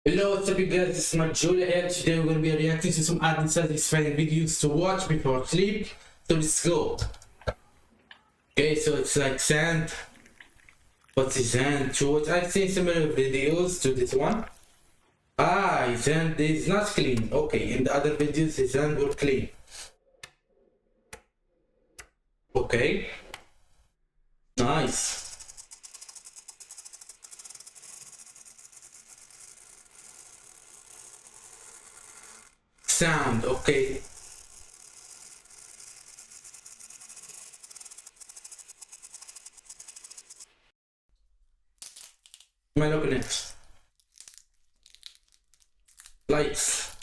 Hello, what's up you guys, this is Marjola here. Today we're going to be reacting to some unsatisfying videos to watch before sleep. So let's go. Okay, so it's like sand. What's his hand? To what I've seen similar videos to this one. Ah, his hand is not clean. Okay, in the other videos his hand were clean. Okay. Nice. Sound, okay. My looking at lights.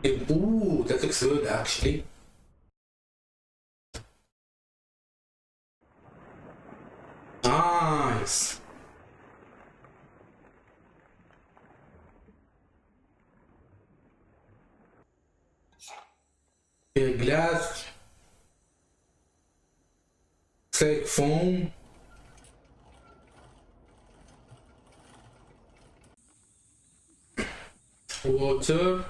Ooh, that looks good actually. Nice. Glass. It's like foam. Water.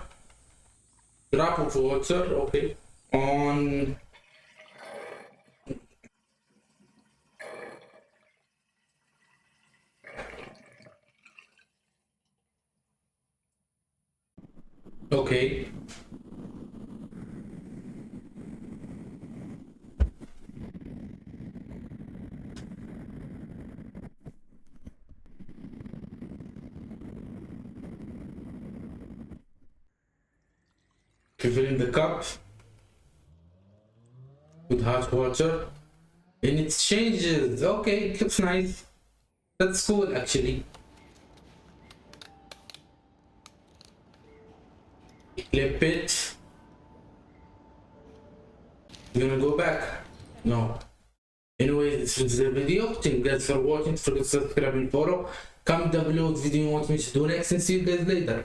Drop of water, okay. On okay. Fill in the cup with hot water and it changes. Okay, it looks nice. That's cool actually. Clip it. You're gonna go back? No. Anyway, this was the video. Thank you guys for watching. Don't forget to subscribe and follow. Comment down below what video you want me to do next and see you guys later.